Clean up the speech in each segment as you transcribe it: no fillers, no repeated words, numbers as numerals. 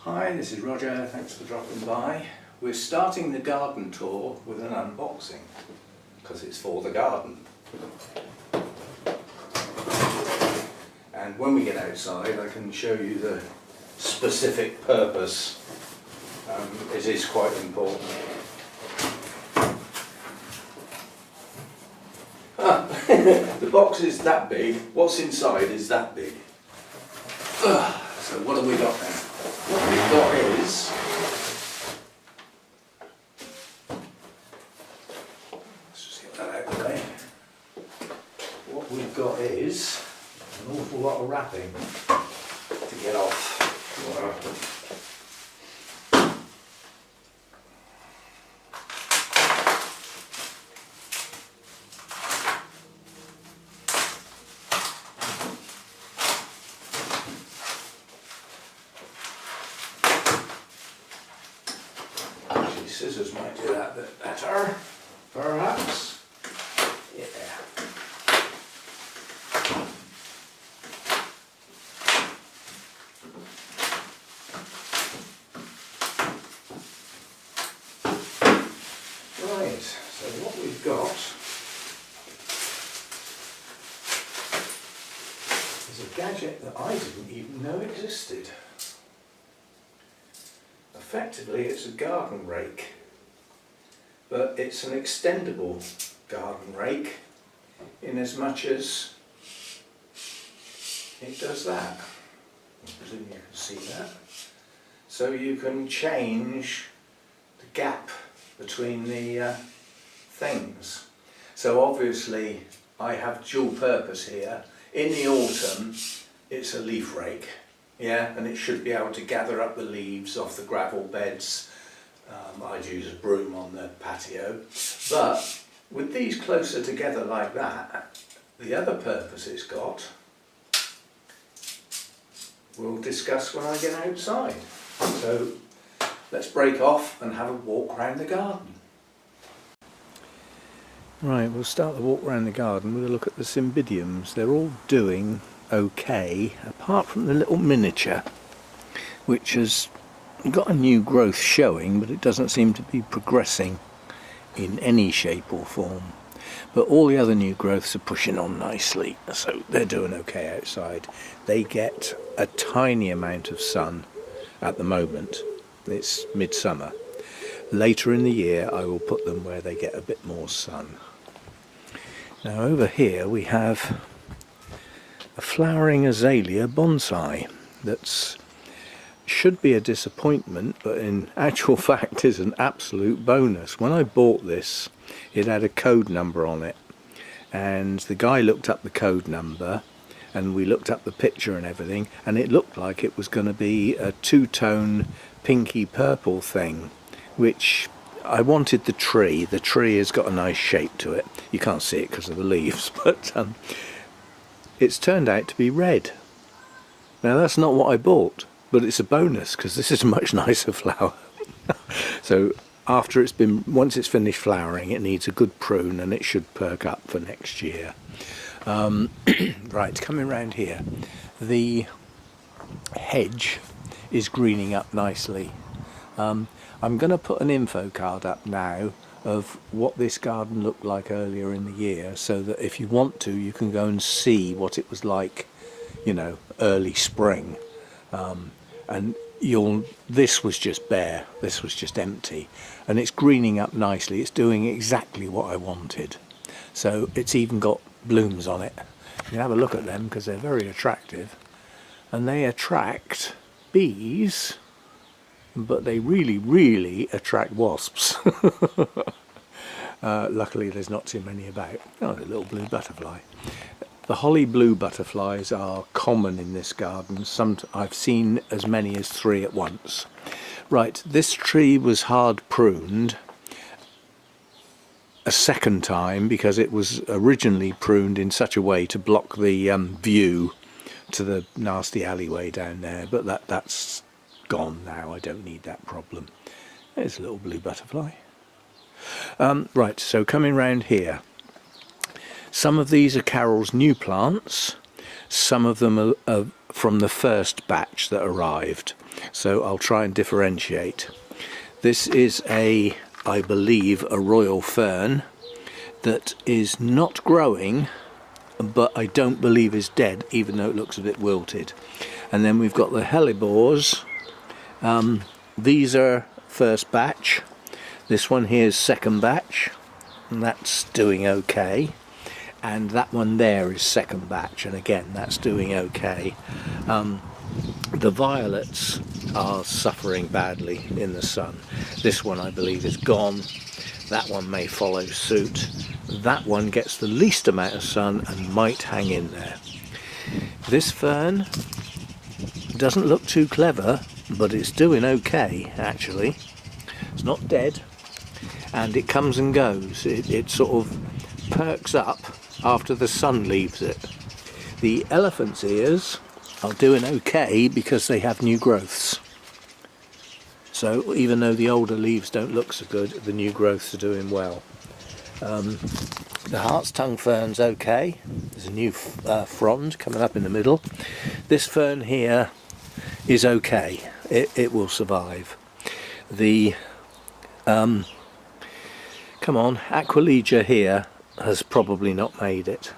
Hi, this is Roger, thanks for dropping by. We're starting the garden tour with an unboxing, because it's for the garden. And when we get outside I can show you the specific purpose. It is quite important. The box is that big, what's inside is that big. So what have we got now? What we've got is let's just get that out of the way. What we've got is an awful lot of wrapping to get off. Scissors might do that a bit better, perhaps. Yeah. Right, so what we've got is a gadget that I didn't even know existed. Effectively it's a garden rake, but it's an extendable garden rake in as much as it does that. I presume you can see that. So you can change the gap between the things. So obviously I have dual purpose here. In the autumn it's a leaf rake. Yeah, and it should be able to gather up the leaves off the gravel beds. I'd use a broom on the patio. But with these closer together like that, the other purpose it's got, we'll discuss when I get outside. So let's break off and have a walk around the garden. Right, we'll start the walk around the garden with a look at the cymbidiums. They're all doing okay, apart from the little miniature, which has got a new growth showing, but it doesn't seem to be progressing in any shape or form. But all the other new growths are pushing on nicely, so they're doing okay outside. They get a tiny amount of sun at the moment. It's midsummer. Later in the year I will put them where they get a bit more sun. Now over here we have a flowering azalea bonsai that's should be a disappointment, but in actual fact is an absolute bonus. When I bought this, it had a code number on it, and the guy looked up the code number and we looked up the picture and everything, and it looked like it was going to be a two-tone pinky purple thing, which I wanted. The tree has got a nice shape to it. You can't see it because of the leaves, but it's turned out to be red. Now that's not what I bought, but it's a bonus because this is a much nicer flower. So once it's finished flowering, it needs a good prune and it should perk up for next year. Right, coming round here, the hedge is greening up nicely. I'm going to put an info card up now of what this garden looked like earlier in the year, so that if you want to, you can go and see what it was like, you know, early spring. And this was just bare, this was just empty, and it's greening up nicely. It's doing exactly what I wanted. So it's even got blooms on it. You can have a look at them because they're very attractive, and they attract bees, but they really attract wasps. Luckily there's not too many about. Oh, a little blue butterfly. The holly blue butterflies are common in this garden. I've seen as many as 3 at once. Right, this tree was hard pruned a second time because it was originally pruned in such a way to block the view to the nasty alleyway down there, but that's gone now. I don't need that problem. There's a little blue butterfly. Right, so coming round here, some of these are Carol's new plants, some of them are from the first batch that arrived. So I'll try and differentiate. This is I believe, a royal fern that is not growing, but I don't believe is dead, even though it looks a bit wilted. And then we've got the hellebores. These are first batch. This one here is second batch, and that's doing okay. And that one there is second batch, and again that's doing okay. The violets are suffering badly in the sun. This one I believe is gone. That one may follow suit. That one gets the least amount of sun and might hang in there. This fern doesn't look too clever, but it's doing okay actually. It's not dead, and it comes and goes. It sort of perks up after the sun leaves it. The elephant's ears are doing okay because they have new growths. So even though the older leaves don't look so good, the new growths are doing well. The hart's tongue fern's okay. There's a new frond coming up in the middle. This fern here is okay. It will survive. The Aquilegia here has probably not made it.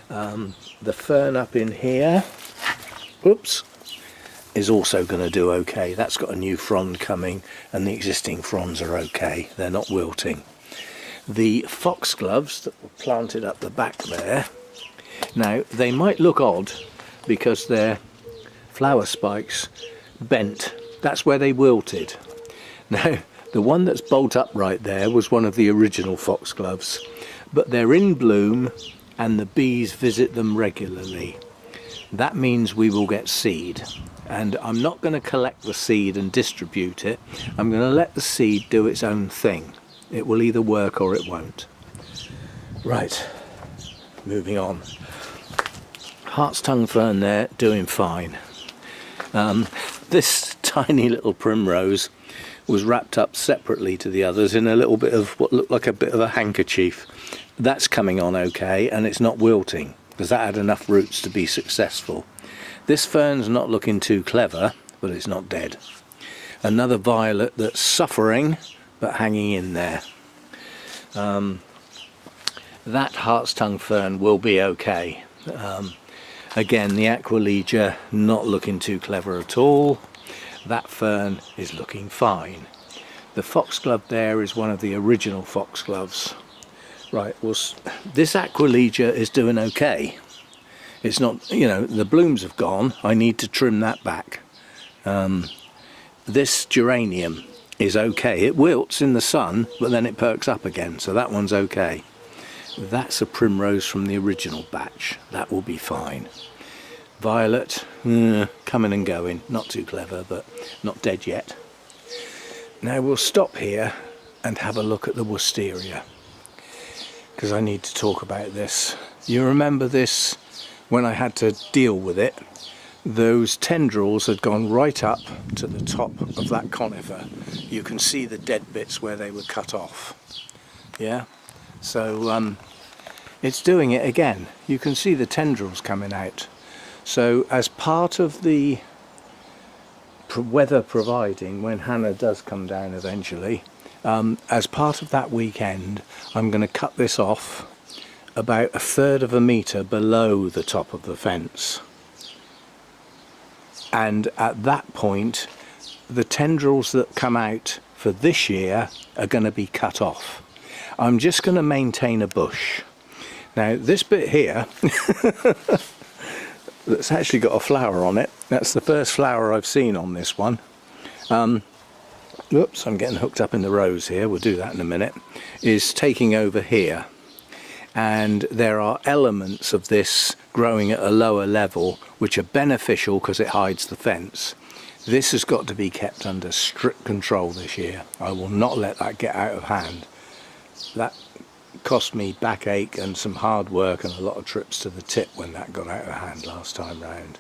The fern up in here, whoops, is also going to do okay. That's got a new frond coming, and the existing fronds are okay. They're not wilting. The foxgloves that were planted up the back there, now they might look odd because their flower spikes bent. That's where they wilted. Now the one that's bolt upright there was one of the original foxgloves, but they're in bloom and the bees visit them regularly. That means we will get seed, and I'm not going to collect the seed and distribute it. I'm going to let the seed do its own thing. It will either work or it won't. Right, moving on. Hart's tongue fern there, doing fine. This tiny little primrose was wrapped up separately to the others in a little bit of what looked like a bit of a handkerchief. That's coming on okay, and it's not wilting because that had enough roots to be successful. This fern's not looking too clever, but it's not dead. Another violet that's suffering but hanging in there. That hart's tongue fern will be okay. Again, the Aquilegia not looking too clever at all. That fern is looking fine. The foxglove there is one of the original foxgloves. Right, well, this Aquilegia is doing okay. It's not, you know, the blooms have gone. I need to trim that back. This geranium is okay. It wilts in the sun, but then it perks up again, so that one's okay. That's a primrose from the original batch. That will be fine. Violet, coming and going. Not too clever, but not dead yet. Now we'll stop here and have a look at the wisteria, because I need to talk about this. You remember this when I had to deal with it? Those tendrils had gone right up to the top of that conifer. You can see the dead bits where they were cut off. Yeah? So it's doing it again. You can see the tendrils coming out. So as part of the weather providing, when Hannah does come down eventually, as part of that weekend, I'm going to cut this off about 1/3 of a metre below the top of the fence. And at that point, the tendrils that come out for this year are going to be cut off. I'm just going to maintain a bush. Now this bit here that's actually got a flower on it, that's the first flower I've seen on this one. Oops, I'm getting hooked up in the rose here, we'll do that in a minute, is taking over here. And there are elements of this growing at a lower level which are beneficial because it hides the fence. This has got to be kept under strict control this year. I will not let that get out of hand. That cost me backache and some hard work and a lot of trips to the tip when that got out of hand last time round.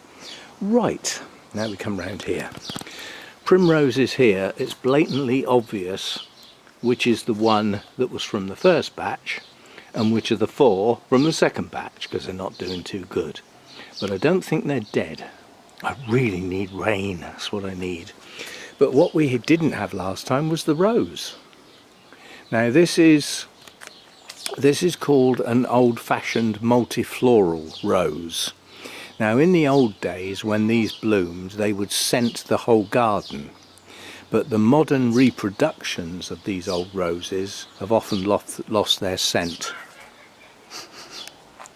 Right, now we come round here. Primrose is here. It's blatantly obvious which is the one that was from the first batch and which are the 4 from the second batch, because they're not doing too good. But I don't think they're dead. I really need rain, that's what I need. But what we didn't have last time was the rose. Now this is called an old-fashioned multifloral rose. Now in the old days when these bloomed, they would scent the whole garden. But the modern reproductions of these old roses have often lost their scent.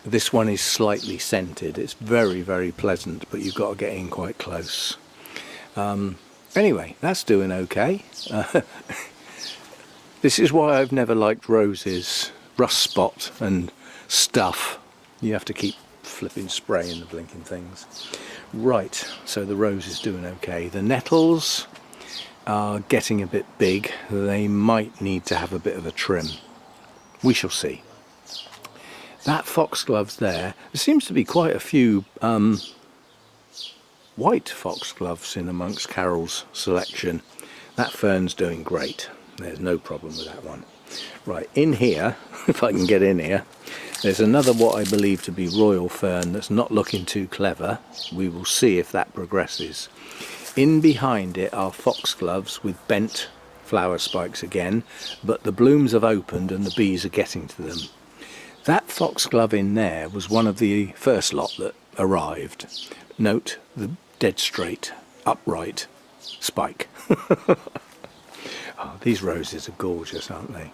This one is slightly scented. It's very, very pleasant, but you've got to get in quite close. Anyway, that's doing okay. This is why I've never liked roses. Rust spot and stuff. You have to keep flipping spraying the blinking things. Right, so the rose is doing okay. The nettles are getting a bit big. They might need to have a bit of a trim. We shall see. That foxgloves there seems to be quite a few white foxgloves in amongst Carol's selection. That fern's doing great. There's no problem with that one. Right, in here, if I can get in here, there's another what I believe to be royal fern that's not looking too clever. We will see if that progresses. In behind it are foxgloves with bent flower spikes again, but the blooms have opened and the bees are getting to them. That foxglove in there was one of the first lot that arrived. Note the dead straight, upright spike. Oh, these roses are gorgeous, aren't they?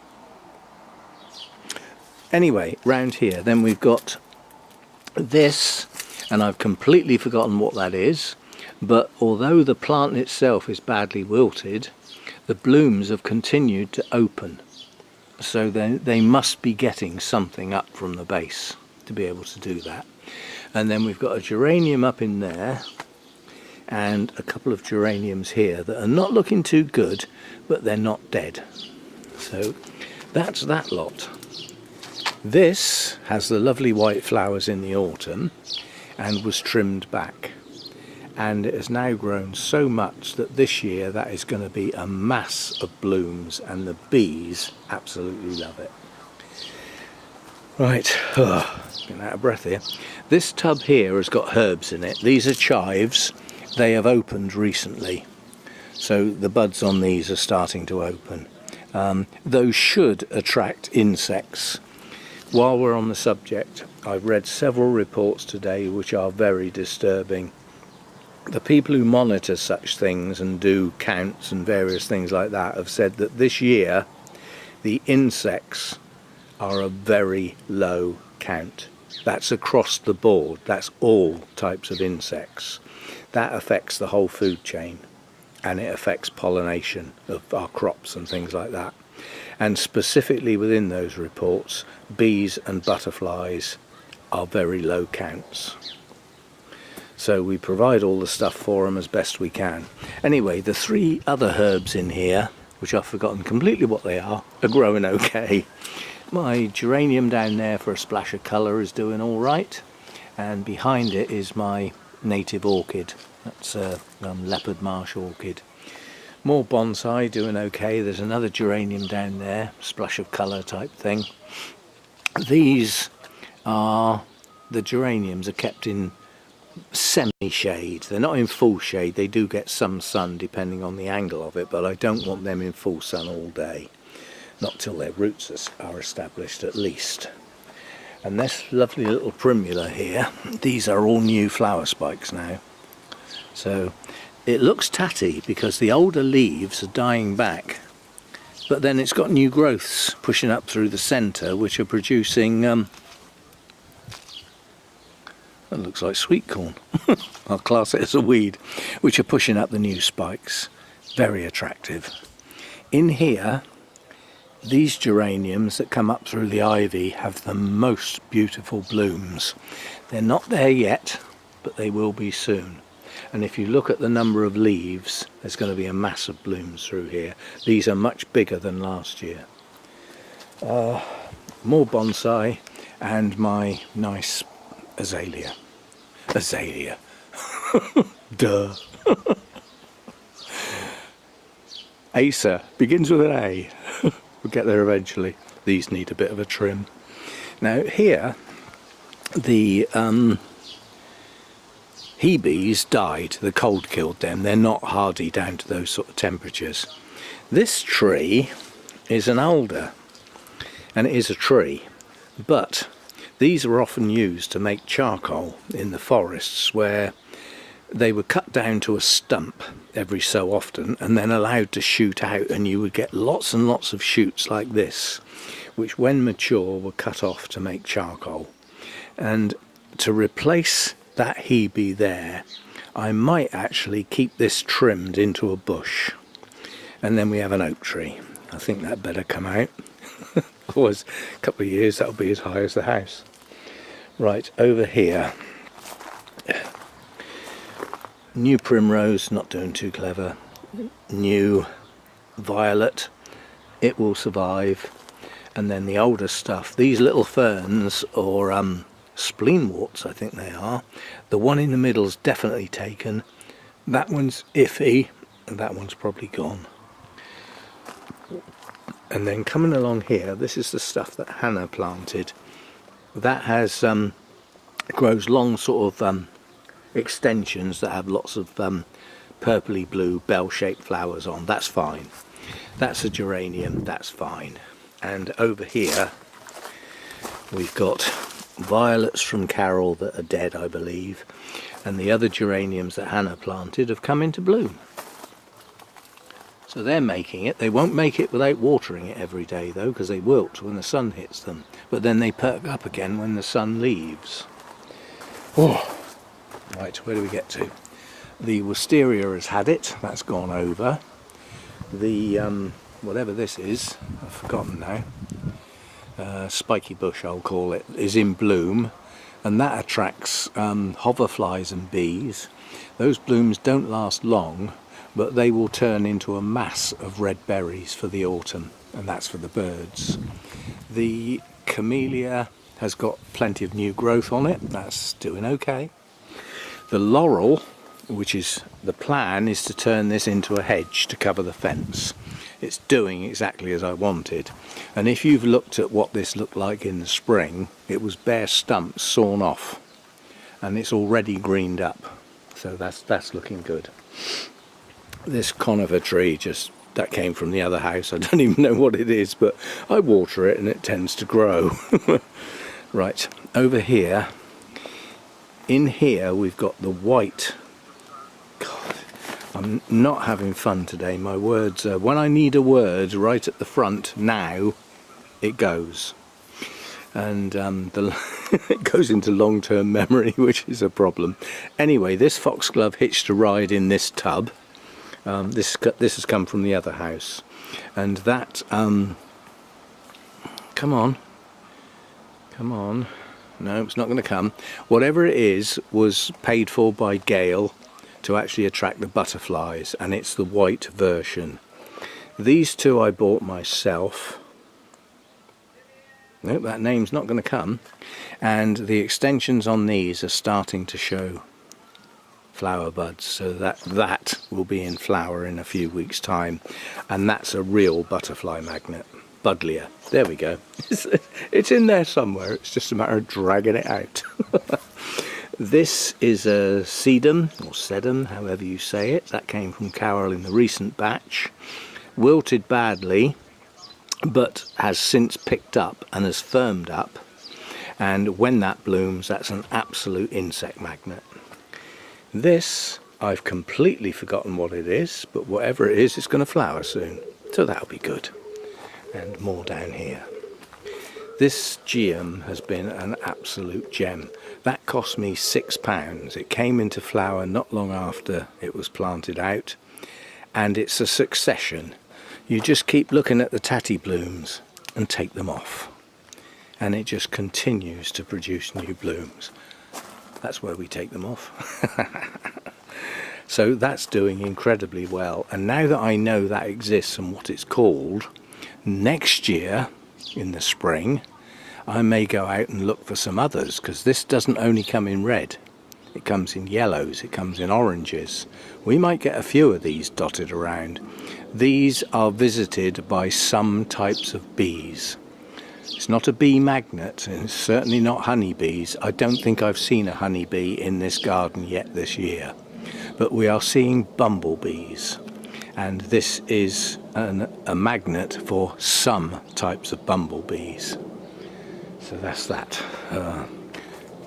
Anyway, round here then we've got this, and I've completely forgotten what that is, but although the plant itself is badly wilted, the blooms have continued to open. So then they must be getting something up from the base to be able to do that. And then we've got a geranium up in there and a couple of geraniums here that are not looking too good, but they're not dead. So that's that lot. This has the lovely white flowers in the autumn and was trimmed back. And it has now grown so much that this year that is going to be a mass of blooms, and the bees absolutely love it. Right, getting out of breath here. This tub here has got herbs in it. These are chives. They have opened recently, so the buds on these are starting to open. Those should attract insects. While we're on the subject, I've read several reports today which are very disturbing. The people who monitor such things and do counts and various things like that have said that this year the insects are a very low count. That's across the board. That's all types of insects. That affects the whole food chain, and it affects pollination of our crops and things like that. And specifically within those reports, bees and butterflies are very low counts. So we provide all the stuff for them as best we can. Anyway, the three other herbs in here, which I've forgotten completely what they are growing okay. My geranium down there for a splash of colour is doing all right, and behind it is my native orchid. That's a leopard marsh orchid. More bonsai doing okay. There's another geranium down there, splash of colour type thing. These are, the geraniums are kept in semi-shade. They're not in full shade. They do get some sun depending on the angle of it, but I don't want them in full sun all day. Not till their roots are established at least. And this lovely little primula here, these are all new flower spikes now. So it looks tatty because the older leaves are dying back, but then it's got new growths pushing up through the centre which are producing that looks like sweet corn. I'll class it as a weed, which are pushing up the new spikes. Very attractive. In here, these geraniums that come up through the ivy have the most beautiful blooms. They're not there yet, but they will be soon. And if you look at the number of leaves, there's going to be a mass of blooms through here. These are much bigger than last year. More bonsai and my nice azalea. Azalea. Duh. Acer begins with an A. We'll get there eventually. These need a bit of a trim. Now here Hebes died, the cold killed them, they're not hardy down to those sort of temperatures. This tree is an alder, and it is a tree, but these are often used to make charcoal in the forests, where they were cut down to a stump every so often and then allowed to shoot out, and you would get lots and lots of shoots like this, which when mature were cut off to make charcoal. And to replace that Hebe there, I might actually keep this trimmed into a bush, and then we have an oak tree. I think that better come out. Otherwise, a couple of years that'll be as high as the house. Right, over here, new primrose, not doing too clever. New violet, it will survive. And then the older stuff, these little ferns, or spleenworts I think they are. The one in the middle's definitely taken. That one's iffy, and that one's probably gone. And then coming along here, this is the stuff that Hannah planted. That has grows long sort of extensions that have lots of purpley blue bell-shaped flowers on. That's fine. That's a geranium, that's fine. And over here we've got violets from Carol that are dead, I believe, and the other geraniums that Hannah planted have come into bloom. So they're making it. They won't make it without watering it every day though, because they wilt when the sun hits them, but then they perk up again when the sun leaves. Oh. Right, where do we get to? The wisteria has had it, that's gone over. The whatever this is, I've forgotten now, spiky bush I'll call it, is in bloom, and that attracts hoverflies and bees. Those blooms don't last long, but they will turn into a mass of red berries for the autumn, and that's for the birds. The camellia has got plenty of new growth on it, that's doing okay. The laurel, which is the plan, is to turn this into a hedge to cover the fence. It's doing exactly as I wanted, and if you've looked at what this looked like in the spring, it was bare stumps sawn off, and it's already greened up, so that's looking good. This conifer tree, that came from the other house, I don't even know what it is, but I water it and it tends to grow. Right, over here, in here we've got the white. God, I'm not having fun today. My words, when I need a word right at the front now, it goes. And it goes into long-term memory, which is a problem. Anyway, this foxglove hitched a ride in this tub. This has come from the other house. And that, come on. No, it's not going to come. Whatever it is was paid for by Gale to actually attract the butterflies, and it's the white version. These two I bought myself. Nope, that name's not going to come. And the extensions on these are starting to show flower buds, so that will be in flower in a few weeks' time, and that's a real butterfly magnet. Buddleia. There we go. It's in there somewhere. It's just a matter of dragging it out. This is a sedum, or sedum, however you say it. That came from Carol in the recent batch. Wilted badly, but has since picked up and has firmed up. And when that blooms, that's an absolute insect magnet. This, I've completely forgotten what it is, but whatever it is, it's going to flower soon. So that'll be good. And more down here. This geum has been an absolute gem. That cost me £6. It came into flower not long after it was planted out, and it's a succession. You just keep looking at the tatty blooms and take them off, and it just continues to produce new blooms. That's where we take them off. So that's doing incredibly well, and now that I know that exists and what it's called, next year in the spring I may go out and look for some others, because this doesn't only come in red, it comes in yellows, it comes in oranges. We might get a few of these dotted around. These are visited by some types of bees, It's not a bee magnet, and it's certainly not honeybees. I don't think I've seen a honeybee in this garden yet this year, but we are seeing bumblebees, and this is a magnet for some types of bumblebees. So that's that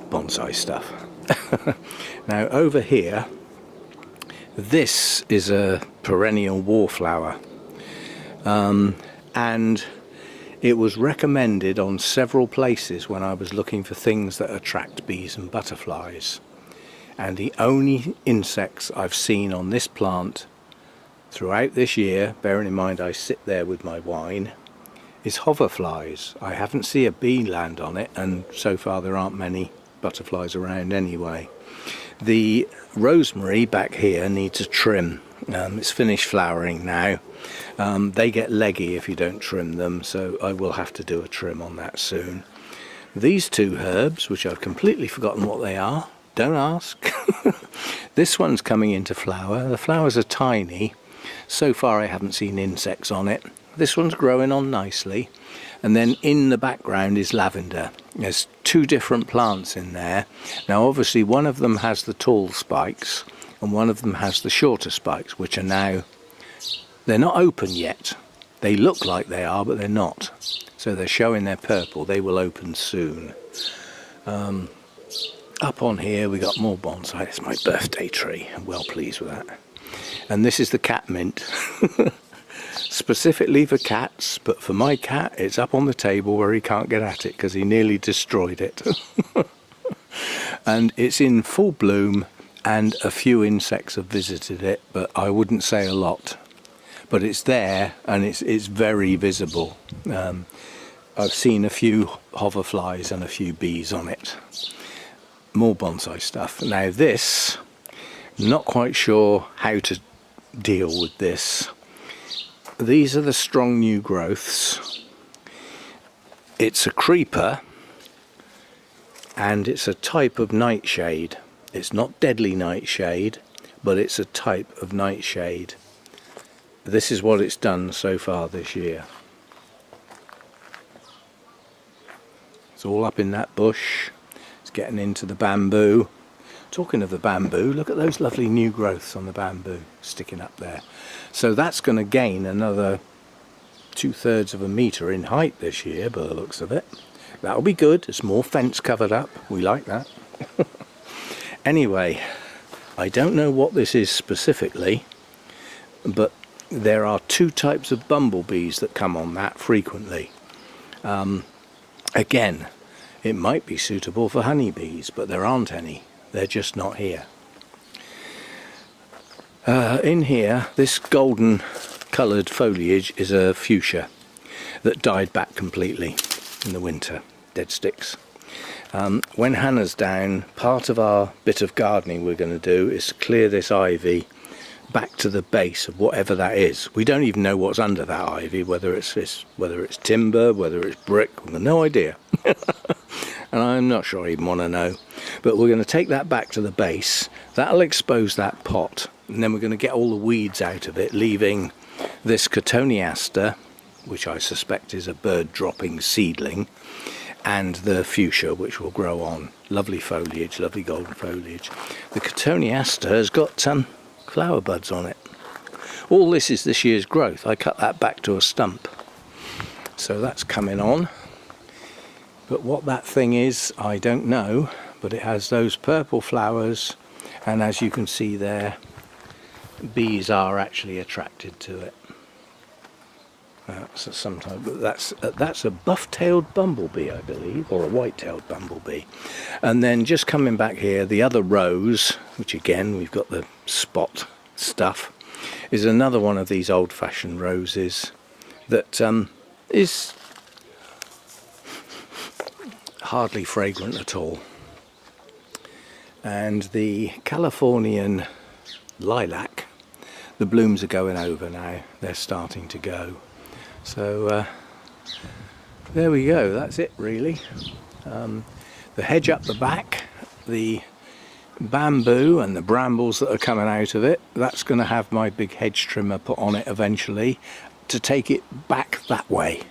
bonsai stuff. Now over here, this is a perennial wallflower, and it was recommended on several places when I was looking for things that attract bees and butterflies. And the only insects I've seen on this plant throughout this year, bearing in mind I sit there with my wine, is hoverflies. I haven't seen a bee land on it, and so far there aren't many butterflies around anyway. The rosemary back here needs a trim. It's finished flowering now. They get leggy if you don't trim them, so I will have to do a trim on that soon. These two herbs, which I've completely forgotten what they are, don't ask. This one's coming into flower. The flowers are tiny. So far I haven't seen insects on it. This one's growing on nicely. And then in the background is lavender. There's two different plants in there. Now obviously one of them has the tall spikes and one of them has the shorter spikes, which are now, they're not open yet. They look like they are, but they're not. So they're showing their purple. They will open soon. Up on here we got more bonsai. It's my birthday tree. I'm well pleased with that. And this is the cat mint. Specifically for cats, but for my cat it's up on the table where he can't get at it because he nearly destroyed it. And it's in full bloom, and a few insects have visited it, but I wouldn't say a lot. But it's there and it's very visible. I've seen a few hoverflies and a few bees on it. More bonsai stuff. Now this, not quite sure how to deal with this. These are the strong new growths. It's a creeper and it's a type of nightshade. It's not deadly nightshade, but it's a type of nightshade. This is what it's done so far this year. It's all up in that bush. It's getting into the bamboo. Talking of the bamboo, look at those lovely new growths on the bamboo sticking up there. So that's going to gain another 2/3 of a metre in height this year by the looks of it. That'll be good. It's more fence covered up. We like that. Anyway, I don't know what this is specifically, but there are two types of bumblebees that come on that frequently. Again, it might be suitable for honeybees, but there aren't any. They're just not here. In here, this golden coloured foliage is a fuchsia that died back completely in the winter. Dead sticks. When Hannah's down, part of our bit of gardening we're going to do is clear this ivy back to the base of whatever that is. We don't even know what's under that ivy, whether it's timber, whether it's brick, we've got no idea. And I'm not sure I even want to know. But we're going to take that back to the base. That'll expose that pot, and then we're going to get all the weeds out of it, leaving this Cotoneaster, which I suspect is a bird dropping seedling, and the fuchsia, which will grow on. Lovely foliage, lovely golden foliage. The Cotoneaster has got flower buds on it. All this is this year's growth. I cut that back to a stump, so that's coming on. But what that thing is, I don't know, but it has those purple flowers, and as you can see there, bees are actually attracted to it. That's a buff-tailed bumblebee, I believe, or a white-tailed bumblebee. And then just coming back here, the other rose, which again we've got the spot stuff, is another one of these old-fashioned roses that is hardly fragrant at all. And the Californian lilac, the blooms are going over now. They're starting to go. So there we go. That's it really. The hedge up the back, the bamboo and the brambles that are coming out of it, that's going to have my big hedge trimmer put on it eventually to take it back that way.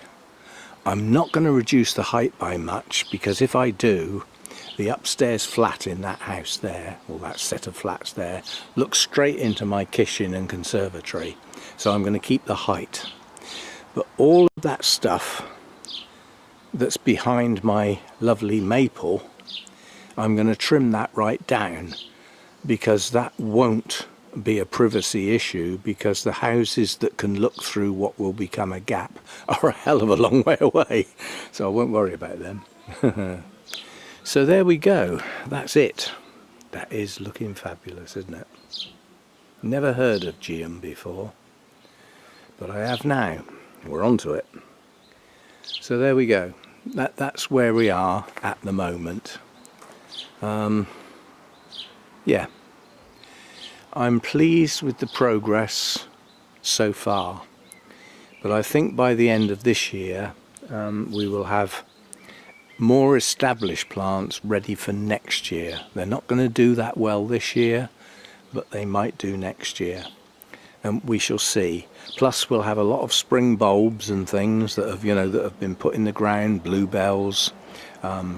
I'm not going to reduce the height by much, because if I do, the upstairs flat in that house there, or that set of flats there, looks straight into my kitchen and conservatory. So I'm going to keep the height. But all of that stuff that's behind my lovely maple, I'm going to trim that right down, because that won't be a privacy issue, because the houses that can look through what will become a gap are a hell of a long way away, so I won't worry about them. So there we go, that's it. That is looking fabulous, isn't it? Never heard of Geum before, but I have now. We're on to it. So there we go, that's where we are at the moment. Yeah, I'm pleased with the progress so far, but I think by the end of this year we will have more established plants ready for next year. They're not going to do that well this year, but they might do next year, and we shall see. Plus we'll have a lot of spring bulbs and things that have, that have been put in the ground, bluebells,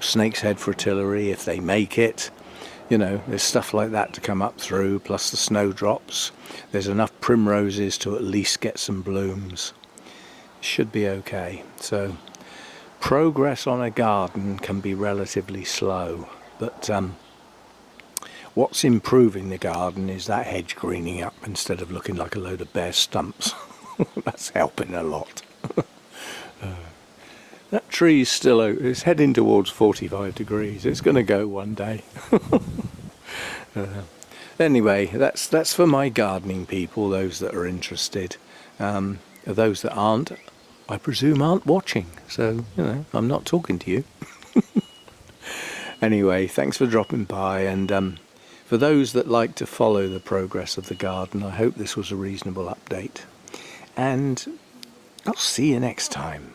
snake's head fritillary if they make it. There's stuff like that to come up through, plus the snowdrops. There's enough primroses to at least get some blooms. It should be okay. So progress on a garden can be relatively slow, but what's improving the garden is that hedge greening up instead of looking like a load of bare stumps. That's helping a lot. That tree's still it's heading towards 45 degrees. It's going to go one day. Anyway, that's for my gardening people, those that are interested. Those that aren't, I presume, aren't watching. So, I'm not talking to you. Anyway, thanks for dropping by. And for those that like to follow the progress of the garden, I hope this was a reasonable update. And I'll see you next time.